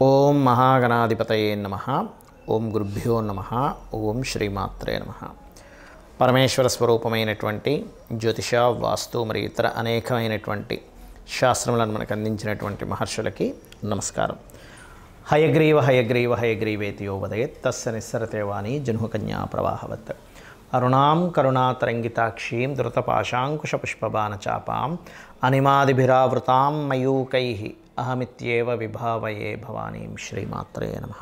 ఓం మహాగణాధిపతయే నమః. ఓం గురుభ్యో నమః. ఓం శ్రీమాత్రే నమః. పరమేశ్వర స్వరూపమైనటువంటి జ్యోతిష, వాస్తు మరియు ఇతర అనేకమైనటువంటి శాస్త్రములను మనకు అందించినటువంటి మహర్షులకి నమస్కారం. హయగ్రీవ హయగ్రీవ హయగ్రీవేతి యో వదయేత్ తస్య నిస్సరతే వాణి జహ్నుకన్యా ప్రవాహవత్. అరుణాం కరుణాతరంగితాక్షీం ధృతపాశాంకుశపుష్పబాణచాపాం అనిమాదిభిరావృతాం మయూకైః అహమిత్యేవ విభావయే భవానీం. శ్రీమాత్రే నమః.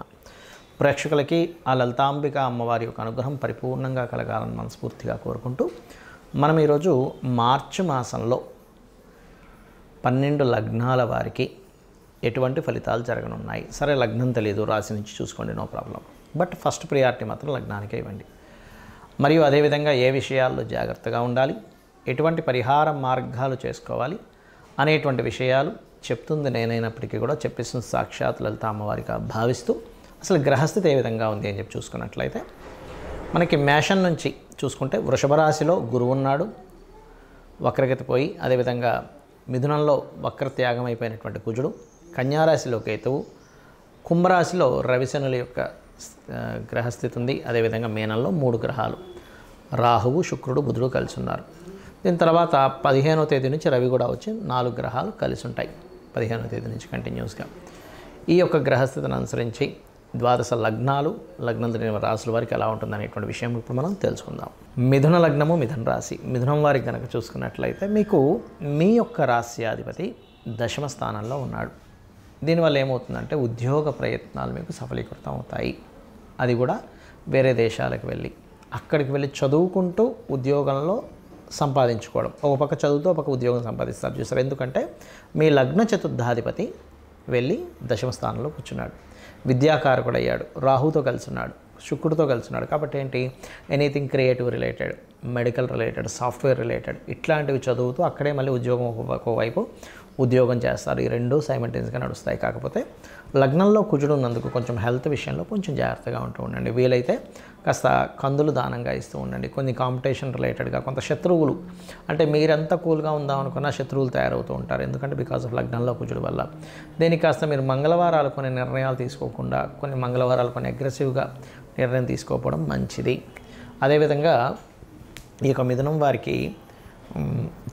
ప్రేక్షకులకి ఆ లలితాంబిక అమ్మవారి యొక్క అనుగ్రహం పరిపూర్ణంగా కలగాలని మనస్ఫూర్తిగా కోరుకుంటూ మనం ఈరోజు మార్చి మాసంలో 12 లగ్నాల వారికి ఎటువంటి ఫలితాలు జరగనున్నాయి. సరే, లగ్నం తెలియదు, రాశి నుంచి చూసుకోండి, no problem. But first priority మాత్రం లగ్నానికే ఇవ్వండి. మరియు అదేవిధంగా ఏ విషయాల్లో జాగ్రత్తగా ఉండాలి, ఎటువంటి పరిహార మార్గాలు చేసుకోవాలి అనేటువంటి విషయాలు చెప్తుంది నేనైనప్పటికీ కూడా చెప్పేస్తుంది సాక్షాత్ లలిత అమ్మవారిగా భావిస్తూ అసలు గ్రహస్థితి ఏ విధంగా ఉంది అని చెప్పి చూసుకున్నట్లయితే మనకి మేషం నుంచి చూసుకుంటే వృషభ రాశిలో గురువు ఉన్నాడు, వక్రగతి పోయి. అదేవిధంగా మిథునంలో వక్రత్యాగం అయిపోయినటువంటి కుజుడు, కన్యారాశిలో కేతువు, కుంభరాశిలో రవిశనుల యొక్క గ్రహస్థితి ఉంది. అదేవిధంగా మీనంలో 3 గ్రహాలు రాహువు, శుక్రుడు, బుధుడు కలిసి ఉన్నారు. దీని తర్వాత 15వ తేదీ నుంచి రవి కూడా వచ్చి 4 గ్రహాలు కలిసి ఉంటాయి. 15వ తేదీ నుంచి కంటిన్యూస్గా ఈ యొక్క గ్రహస్థితిని అనుసరించి ద్వాదశ లగ్నాలు, లగ్నం తెలియని రాశుల వారికి ఎలా ఉంటుంది అనేటువంటి విషయం ఇప్పుడు మనం తెలుసుకుందాం. మిథున లగ్నము, మిథున రాశి. మిథునం వారికి కనుక చూసుకున్నట్లయితే మీకు మీ యొక్క రాశ్యాధిపతి 10వ స్థానంలో ఉన్నాడు. దీనివల్ల ఏమవుతుందంటే ఉద్యోగ ప్రయత్నాలు మీకు సఫలీకృతం అవుతాయి. అది కూడా వేరే దేశాలకు వెళ్ళి అక్కడికి వెళ్ళి చదువుకుంటూ ఉద్యోగంలో సంపాదించుకోవడం. ఒక పక్క చదువుతూ ఒక పక్క ఉద్యోగం సంపాదిస్తారు చూసారు. ఎందుకంటే మీ లగ్న చతుర్థాధిపతి వెళ్ళి 10వ స్థానంలో కూర్చున్నాడు, విద్యాకారకుడు అయ్యాడు, రాహుతో కలిసి ఉన్నాడు, శుక్రుడితో కలిసి ఉన్నాడు. కాబట్టి ఏంటి, anything creative related, medical related, software related ఇట్లాంటివి చదువుతూ అక్కడే మళ్ళీ ఉద్యోగం ఒకవైపు ఉద్యోగం చేస్తారు. ఈ రెండు సైమల్టేనియస్గా నడుస్తాయి. కాకపోతే లగ్నంలో కుజుడు ఉన్నందుకు కొంచెం హెల్త్ విషయంలో కొంచెం జాగ్రత్తగా ఉంటూ ఉండండి. వీలైతే కాస్త కందులు దానంగా ఇస్తూ ఉండండి. కొన్ని కాంపిటీషన్ రిలేటెడ్గా కొంత శత్రువులు, అంటే మీరెంత కూల్గా ఉందాం అనుకున్నా శత్రువులు తయారవుతూ ఉంటారు. ఎందుకంటే బికాస్ ఆఫ్ లగ్నంలో కుజుడు వల్ల. దీనికి కాస్త మీరు మంగళవారాలు కొన్ని నిర్ణయాలు తీసుకోకుండా, కొన్ని మంగళవారాలు కొన్ని అగ్రెసివ్గా నిర్ణయం తీసుకోకపోవడం మంచిది. అదేవిధంగా ఈ యొక్క మిథునం వారికి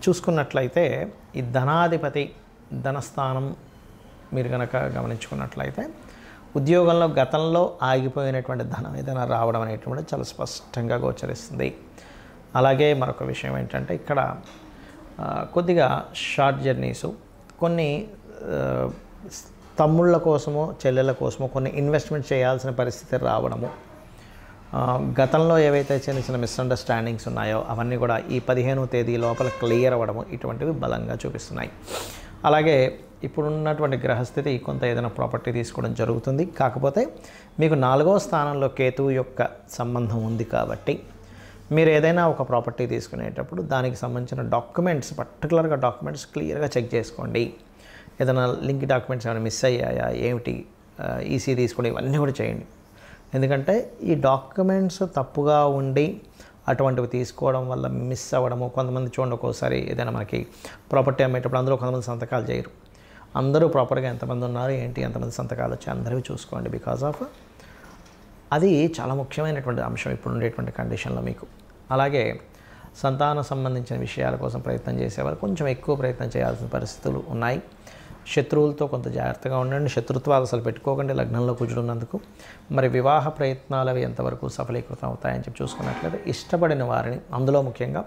చూసుకున్నట్లయితే ఈ ధనాధిపతి ధనస్థానం మీరు కనుక గమనించుకున్నట్లయితే ఉద్యోగంలో గతంలో ఆగిపోయినటువంటి ధనం ఏదైనా రావడం అనేటువంటి చాలా స్పష్టంగా గోచరిస్తుంది. అలాగే మరొక విషయం ఏంటంటే ఇక్కడ కొద్దిగా షార్ట్ జర్నీసు, కొన్ని తమ్ముళ్ళ కోసమో చెల్లెళ్ళ కోసమో కొన్ని ఇన్వెస్ట్మెంట్ చేయాల్సిన పరిస్థితి రావడము, గతంలో ఏవైతే చిన్న చిన్న మిస్అండర్స్టాండింగ్స్ ఉన్నాయో అవన్నీ కూడా ఈ 15వ తేదీ లోపల క్లియర్ అవ్వడము ఇటువంటివి బలంగా చూపిస్తున్నాయి. అలాగే ఇప్పుడున్నటువంటి గ్రహస్థితి కొంత ఏదైనా ప్రాపర్టీ తీసుకోవడం జరుగుతుంది. కాకపోతే మీకు 4వ స్థానంలో కేతువు యొక్క సంబంధం ఉంది కాబట్టి మీరు ఏదైనా ఒక ప్రాపర్టీ తీసుకునేటప్పుడు దానికి సంబంధించిన డాక్యుమెంట్స్, పర్టికులర్గా డాక్యుమెంట్స్ క్లియర్గా చెక్ చేసుకోండి. ఏదైనా లింక్ డాక్యుమెంట్స్ ఏమైనా మిస్ అయ్యాయా, ఏమిటి, ఈసీ తీసుకుని ఇవన్నీ కూడా చేయండి. ఎందుకంటే ఈ డాక్యుమెంట్స్ తప్పుగా ఉండి అటువంటివి తీసుకోవడం వల్ల మిస్ అవ్వడము. కొంతమంది చూడండి, ఒక్కోసారి ఏదైనా మనకి ప్రాపర్టీ అమ్మేటప్పుడు అందులో కొంతమంది సంతకాలు చేయరు. అందరూ ప్రాపర్గా ఎంతమంది ఉన్నారు ఏంటి, ఎంతమంది సంతకాలు వచ్చి అందరివి చూసుకోండి. బికాజ్ ఆఫ్ అది చాలా ముఖ్యమైనటువంటి అంశం ఇప్పుడు ఉండేటువంటి కండిషన్లో మీకు. అలాగే సంతానం సంబంధించిన విషయాల కోసం ప్రయత్నం చేసేవారు కొంచెం ఎక్కువ ప్రయత్నం చేయాల్సిన పరిస్థితులు ఉన్నాయి. శత్రువులతో కొంత జాగ్రత్తగా ఉండండి. శత్రుత్వాలు అసలు పెట్టుకోకండి లగ్నంలో కుజుడున్నందుకు. మరి వివాహ ప్రయత్నాలు అవి ఎంతవరకు సఫలీకృతం అవుతాయని చెప్పి చూసుకున్నట్లయితే ఇష్టపడిన వారిని, అందులో ముఖ్యంగా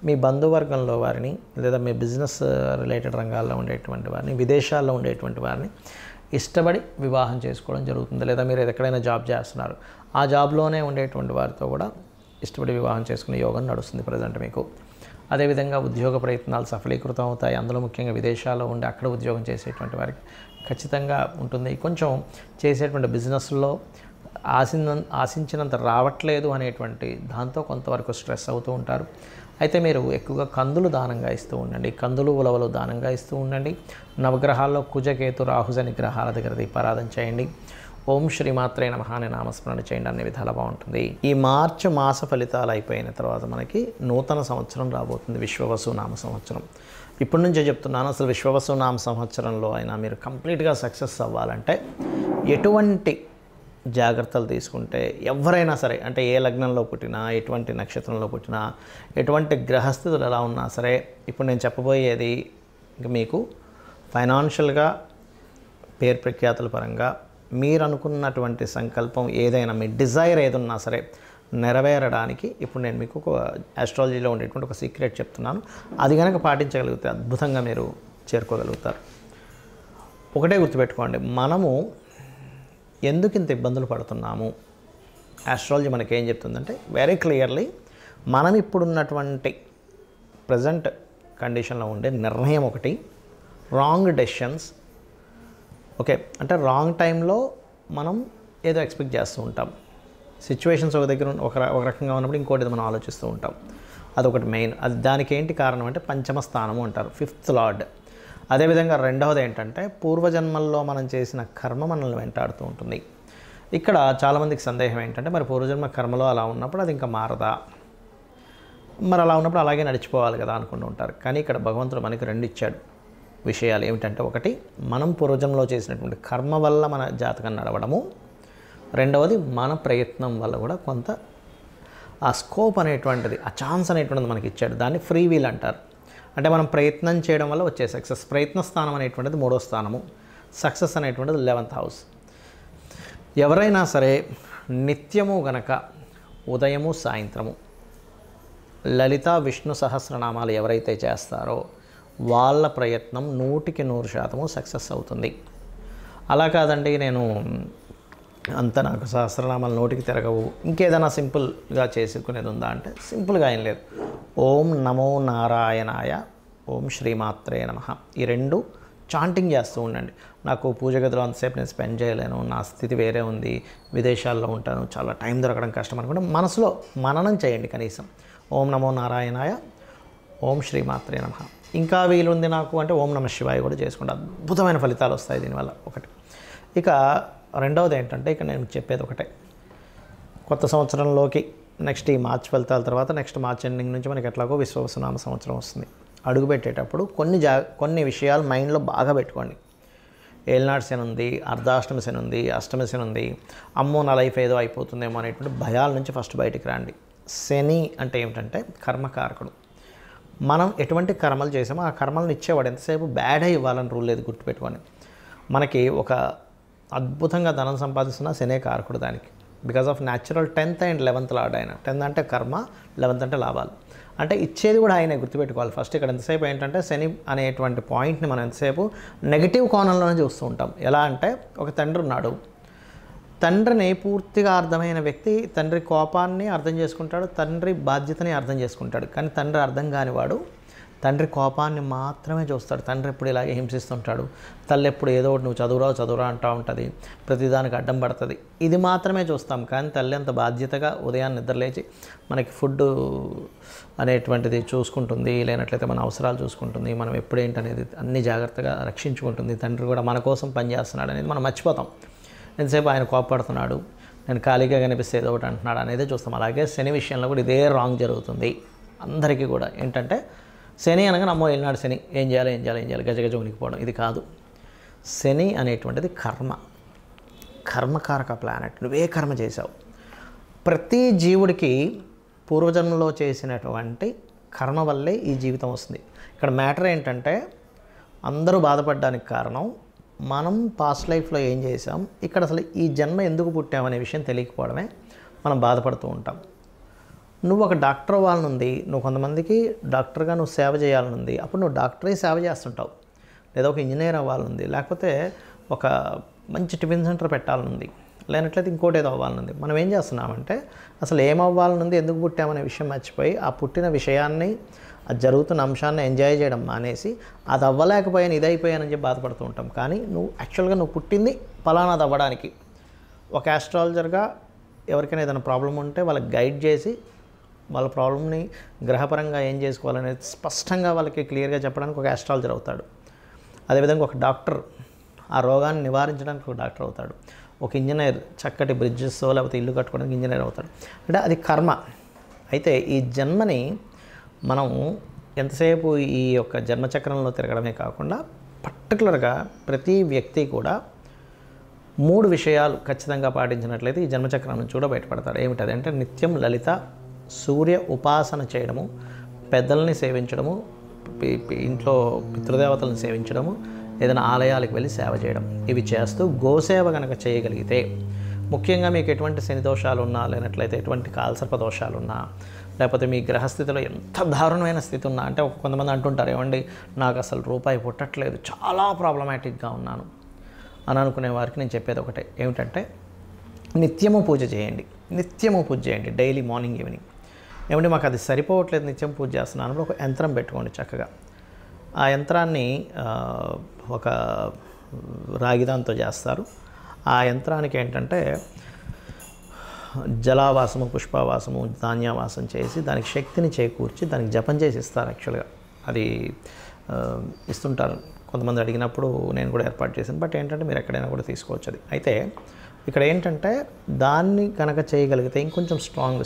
మీ బంధువర్గంలో వారిని, లేదా మీ బిజినెస్ రిలేటెడ్ రంగాల్లో ఉండేటువంటి వారిని, విదేశాల్లో ఉండేటువంటి వారిని ఇష్టపడి వివాహం చేసుకోవడం జరుగుతుంది. లేదా మీరు ఎక్కడైనా జాబ్ చేస్తున్నారు, ఆ జాబ్లోనే ఉండేటువంటి వారితో కూడా ఇష్టపడి వివాహం చేసుకునే యోగం నడుస్తుంది ప్రజెంట్ మీకు. అదేవిధంగా ఉద్యోగ ప్రయత్నాలు సఫలీకృతం అవుతాయి. అందులో ముఖ్యంగా విదేశాల్లో ఉండి అక్కడ ఉద్యోగం చేసేటువంటి వారికి ఖచ్చితంగా ఉంటుంది. కొంచెం చేసేటువంటి బిజినెస్లో ఆశించినంత రావట్లేదు అనేటువంటి దాంతో కొంతవరకు స్ట్రెస్ అవుతూ ఉంటారు. అయితే మీరు ఎక్కువగా కందులు దానంగా ఇస్తూ ఉండండి. కందులు, ఉలవలు దానంగా ఇస్తూ ఉండండి. నవగ్రహాల్లో కుజకేతు రాహుజని గ్రహాల దగ్గర దీపారాధన చేయండి. ఓం శ్రీమాత్రే నమః అనే నామస్మరణ చేయండి. అన్ని విధాలా బాగుంటుంది. ఈ మార్చి మాస ఫలితాలు అయిపోయిన తర్వాత మనకి నూతన సంవత్సరం రాబోతుంది, విశ్వవసు నామ సంవత్సరం. ఇప్పటి నుంచే చెప్తున్నాను, అసలు విశ్వవసు నామ సంవత్సరంలో అయినా మీరు కంప్లీట్గా సక్సెస్ అవ్వాలంటే ఎటువంటి జాగ్రత్తలు తీసుకుంటే ఎవరైనా సరే, అంటే ఏ లగ్నంలో పుట్టినా, ఎటువంటి నక్షత్రంలో పుట్టినా, ఎటువంటి గ్రహస్థితులు ఎలా ఉన్నా సరే, ఇప్పుడు నేను చెప్పబోయేది మీకు ఫైనాన్షియల్గా, పేరు ప్రఖ్యాతుల పరంగా మీరు అనుకున్నటువంటి సంకల్పం ఏదైనా, మీ డిజైర్ ఏదున్నా సరే నెరవేరడానికి ఇప్పుడు నేను మీకు ఒక ఆస్ట్రాలజీలో ఉండేటువంటి ఒక సీక్రెట్ చెప్తున్నాను. అది కనుక పాటించగలిగితే అద్భుతంగా మీరు చేరుకోగలుగుతారు. ఒకటే గుర్తుపెట్టుకోండి, మనము ఎందుకు ఇంత ఇబ్బందులు పడుతున్నాము, ఆస్ట్రాలజీ మనకేం చెప్తుందంటే వెరీ క్లియర్లీ, మనం ఇప్పుడున్నటువంటి ప్రజెంట్ కండిషన్లో ఉండే నిర్ణయం ఒకటి, రాంగ్ డెసిషన్స్. ఓకే, అంటే రాంగ్ టైంలో మనం ఏదో ఎక్స్పెక్ట్ చేస్తూ ఉంటాం. సిచ్యువేషన్స్ ఒక దగ్గర ఒక రకంగా ఉన్నప్పుడు ఇంకోటి మనం ఆలోచిస్తూ ఉంటాం. అదొకటి మెయిన్. అది దానికి ఏంటి కారణం అంటే పంచమ స్థానము అంటారు, 5th లార్డ్. అదేవిధంగా రెండవది ఏంటంటే పూర్వజన్మల్లో మనం చేసిన కర్మ మనల్ని వెంటాడుతూ ఉంటుంది. ఇక్కడ చాలామందికి సందేహం ఏంటంటే మరి పూర్వజన్మ కర్మలో అలా ఉన్నప్పుడు అది ఇంకా మారదా, మరి అలా ఉన్నప్పుడు అలాగే నడిచిపోవాలి కదా అనుకుంటూ ఉంటారు. కానీ ఇక్కడ భగవంతుడు మనకి 2 ఇచ్చాడు విషయాలు. ఏమిటంటే ఒకటి, మనం పూర్వజన్మలో చేసినటువంటి కర్మ వల్ల మన జాతకం నడవడము, రెండవది మన ప్రయత్నం వల్ల కూడా కొంత ఆ స్కోప్ అనేటువంటిది, ఆ ఛాన్స్ అనేటువంటిది మనకి ఇచ్చాడు. దాన్ని ఫ్రీ వీల్ అంటారు. అంటే మనం ప్రయత్నం చేయడం వల్ల వచ్చే సక్సెస్. ప్రయత్న స్థానం అనేటువంటిది 3వ స్థానము, సక్సెస్ అనేటువంటిది 11th హౌస్. ఎవరైనా సరే నిత్యము గనక ఉదయము సాయంత్రము లలిత విష్ణు సహస్రనామాలు ఎవరైతే చేస్తారో వాళ్ళ ప్రయత్నం 100% సక్సెస్ అవుతుంది. అలా కాదండి నేను అంత నాకు సహస్రనామాలు నోటికి తిరగవు, ఇంకేదైనా సింపుల్గా చేసుకునేది ఉందా అంటే సింపుల్గా ఏం లేదు. ఓం నమో నారాయణాయ, ఓం శ్రీమాత్రే నమః, ఈ 2 చాంటింగ్ చేస్తూ ఉండండి. నాకు పూజ గదిలో అంతసేపు నేను స్పెండ్ చేయలేను, నా స్థితి వేరే ఉంది, విదేశాల్లో ఉంటాను, చాలా టైం దొరకడం కష్టం అనుకుంటే మనసులో మననం చేయండి కనీసం. ఓం నమో నారాయణాయ, ఓం శ్రీమాత్రే నమః. ఇంకా వీలుంది నాకు అంటే ఓం నమః శివాయ కూడా చేసుకుంటే అద్భుతమైన ఫలితాలు వస్తాయి దీనివల్ల. ఒకటి. ఇక రెండవది ఏంటంటే ఇక నేను చెప్పేది ఒకటే, కొత్త సంవత్సరంలోకి నెక్స్ట్ ఈ మార్చ్ ఫలితాల తర్వాత నెక్స్ట్ మార్చ్ ఎండింగ్ నుంచి మనకి ఎట్లాగో విశ్వవసునామ సంవత్సరం వస్తుంది. అడుగుపెట్టేటప్పుడు కొన్ని విషయాలు మైండ్లో బాగా పెట్టుకోండి. ఏలినాటి శని ఉంది, అర్ధాష్టమి శని ఉంది, అష్టమి శని ఉంది, అమ్మో నా లైఫ్ ఏదో అయిపోతుందేమో అనేటువంటి భయాల నుంచి ఫస్ట్ బయటికి రండి. శని అంటే ఏమిటంటే కర్మకారకుడు. మనం ఎటువంటి కర్మలు చేసామో ఆ కర్మలను ఇచ్చేవాడు. ఎంతసేపు బ్యాడ్ అయి ఇవ్వాలని రూల్ లేదు, గుర్తుపెట్టుకొని. మనకి ఒక అద్భుతంగా ధనం సంపాదిస్తున్న శనే కారకుడు దానికి. Because of natural 10th and 11th lord ఆయన. 10th అంటే కర్మ, 11th అంటే లాభాలు. అంటే ఇచ్చేది కూడా ఆయనే, గుర్తుపెట్టుకోవాలి. ఫస్ట్ ఇక్కడ ఎంతసేపు ఏంటంటే శని అనేటువంటి పాయింట్ని మనం ఎంతసేపు నెగిటివ్ కోణంలోనే చూస్తూ ఉంటాం. ఎలా అంటే ఒక తండ్రి ఉన్నాడు, తండ్రిని పూర్తిగా అర్థమైన వ్యక్తి తండ్రి కోపాన్ని అర్థం చేసుకుంటాడు, తండ్రి బాధ్యతని అర్థం చేసుకుంటాడు. కానీ తండ్రి అర్థం కానివాడు తండ్రి కోపాన్ని మాత్రమే చూస్తాడు. తండ్రి ఎప్పుడు ఇలాగే హింసిస్తుంటాడు, తల్లి ఎప్పుడు ఏదో ఒకటి నువ్వు చదువురా అంటూ ఉంటుంది, ప్రతిదానికి అడ్డం పడుతుంది. ఇది మాత్రమే చూస్తాం. కానీ తల్లి అంత బాధ్యతగా ఉదయాన్ని నిద్రలేచి మనకి ఫుడ్ అనేటువంటిది చూసుకుంటుంది, లేనట్లయితే మన అవసరాలు చూసుకుంటుంది, మనం ఎప్పుడేంటనేది అన్ని జాగ్రత్తగా రక్షించుకుంటుంది. తండ్రి కూడా మన కోసం పనిచేస్తున్నాడు అనేది మనం మర్చిపోతాం. ఎంతసేపు ఆయన కోపడుతున్నాడు, నేను ఖాళీగా కనిపిస్తే ఏదో ఒకటి అంటున్నాడు అనేది చూస్తాం. అలాగే శని విషయంలో కూడా ఇదే రాంగ్ జరుగుతుంది అందరికీ కూడా. ఏంటంటే శని అనగా నమ్మో ఏలినాడు శని, ఏం చేయాలి గజగజ ఉనికిపోవడం. ఇది కాదు. శని అనేటువంటిది కర్మకారక ప్లానెట్. నువ్వే కర్మ చేశావు. ప్రతి జీవుడికి పూర్వజన్మలో చేసినటువంటి కర్మ వల్లే ఈ జీవితం వస్తుంది. ఇక్కడ మ్యాటర్ ఏంటంటే అందరూ బాధపడడానికి కారణం మనం పాస్ట్ లైఫ్లో ఏం చేసాం, ఇక్కడ అసలు ఈ జన్మ ఎందుకు పుట్టామనే విషయం తెలియకపోవడమే మనం బాధపడుతూ ఉంటాం. నువ్వు ఒక డాక్టర్ అవ్వాలనుంది, నువ్వు కొంతమందికి డాక్టర్గా నువ్వు సేవ చేయాలనుంది, అప్పుడు నువ్వు డాక్టరే సేవ చేస్తుంటావు. లేదా ఒక ఇంజనీర్ అవ్వాలనుంది, లేకపోతే ఒక మంచి టిఫిన్ సెంటర్ పెట్టాలనుంది, లేనట్లయితే ఇంకోటి ఏదో అవ్వాలనుంది. మనం ఏం చేస్తున్నామంటే అసలు ఏమవ్వాలనుంది, ఎందుకు పుట్టామనే విషయం మర్చిపోయి ఆ పుట్టిన విషయాన్ని, అది జరుగుతున్న అంశాన్ని ఎంజాయ్ చేయడం మానేసి అది అవ్వలేకపోయాను, ఇది అయిపోయానని చెప్పి బాధపడుతూ ఉంటాం. కానీ నువ్వు యాక్చువల్గా నువ్వు పుట్టింది ఫలానాది అవ్వడానికి. ఒక ఆస్ట్రాలజర్గా ఎవరికైనా ఏదైనా ప్రాబ్లం ఉంటే వాళ్ళకి గైడ్ చేసి వాళ్ళ ప్రాబ్లమ్ని గ్రహపరంగా ఏం చేసుకోవాలనేది స్పష్టంగా వాళ్ళకి క్లియర్గా చెప్పడానికి ఒక ఆస్ట్రాలజర్ అవుతాడు. అదేవిధంగా ఒక డాక్టర్ ఆ రోగాన్ని నివారించడానికి ఒక డాక్టర్ అవుతాడు. ఒక ఇంజనీర్ చక్కటి బ్రిడ్జెస్ లేకపోతే ఇల్లు కట్టుకోవడానికి ఇంజనీర్ అవుతాడు. అంటే అది కర్మ. అయితే ఈ జన్మని మనం ఎంతసేపు ఈ యొక్క జన్మచక్రంలో తిరగడమే కాకుండా పర్టికులర్గా ప్రతి వ్యక్తి కూడా 3 విషయాలు ఖచ్చితంగా పాటించినట్లయితే ఈ జన్మచక్రం నుంచి కూడా బయటపడతారు. ఏమిటది అంటే నిత్యం లలిత సూర్య ఉపాసన చేయడము, పెద్దల్ని సేవించడము, ఇంట్లో పితృదేవతలను సేవించడము, ఏదైనా ఆలయాలకు వెళ్ళి సేవ చేయడం. ఇవి చేస్తూ గోసేవ కనుక చేయగలిగితే, ముఖ్యంగా మీకు ఎటువంటి శని దోషాలు ఉన్నా, లేనట్లయితే ఎటువంటి కాలసర్ప దోషాలు ఉన్నా, లేకపోతే మీ గ్రహస్థితిలో ఎంత దారుణమైన స్థితి ఉన్నా, అంటే కొంతమంది అంటుంటారు ఏమండి నాకు అసలు రూపాయి పుట్టట్లేదు, చాలా ప్రాబ్లమాటిక్గా ఉన్నాను అని అనుకునే వారికి నేను చెప్పేది ఒకటే, ఏమిటంటే నిత్యము పూజ చేయండి. నిత్యము పూజ చేయండి, డైలీ మార్నింగ్ ఈవినింగ్. ఏమంటే మాకు అది సరిపోవట్లేదు, నిత్యం పూజ చేస్తున్నాను, ఒక యంత్రం పెట్టుకోండి చక్కగా. ఆ యంత్రాన్ని ఒక రాగిదాంతో చేస్తారు. ఆ యంత్రానికి ఏంటంటే జలావాసము, పుష్పవాసము, ధాన్యవాసం చేసి దానికి శక్తిని చేకూర్చి దానికి జపం చేసి ఇస్తారు. యాక్చువల్గా అది ఇస్తుంటారు, కొంతమంది అడిగినప్పుడు నేను కూడా ఏర్పాటు చేశాను. బట్ ఏంటంటే మీరు ఎక్కడైనా కూడా తీసుకోవచ్చు అది. అయితే ఇక్కడ ఏంటంటే దాన్ని కనుక చేయగలిగితే ఇంకొంచెం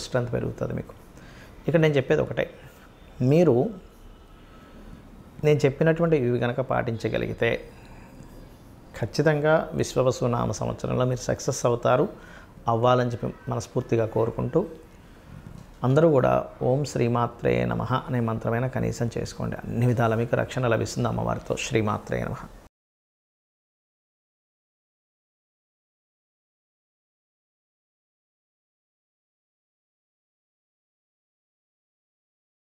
స్ట్రెంత్ పెరుగుతుంది మీకు. ఇక్కడ నేను చెప్పేది ఒకటే, మీరు నేను చెప్పినటువంటి ఇవి కనుక పాటించగలిగితే ఖచ్చితంగా విశ్వవసు నామ సంవత్సరంలో మీరు సక్సెస్ అవుతారు, అవ్వాలని చెప్పి మనస్ఫూర్తిగా కోరుకుంటూ, అందరూ కూడా ఓం శ్రీమాత్రే నమః అనే మంత్రమైన కనీసం చేసుకోండి. అన్ని విధాల మీకు రక్షణ లభిస్తుంది అమ్మవారితో. శ్రీమాత్రే నమః.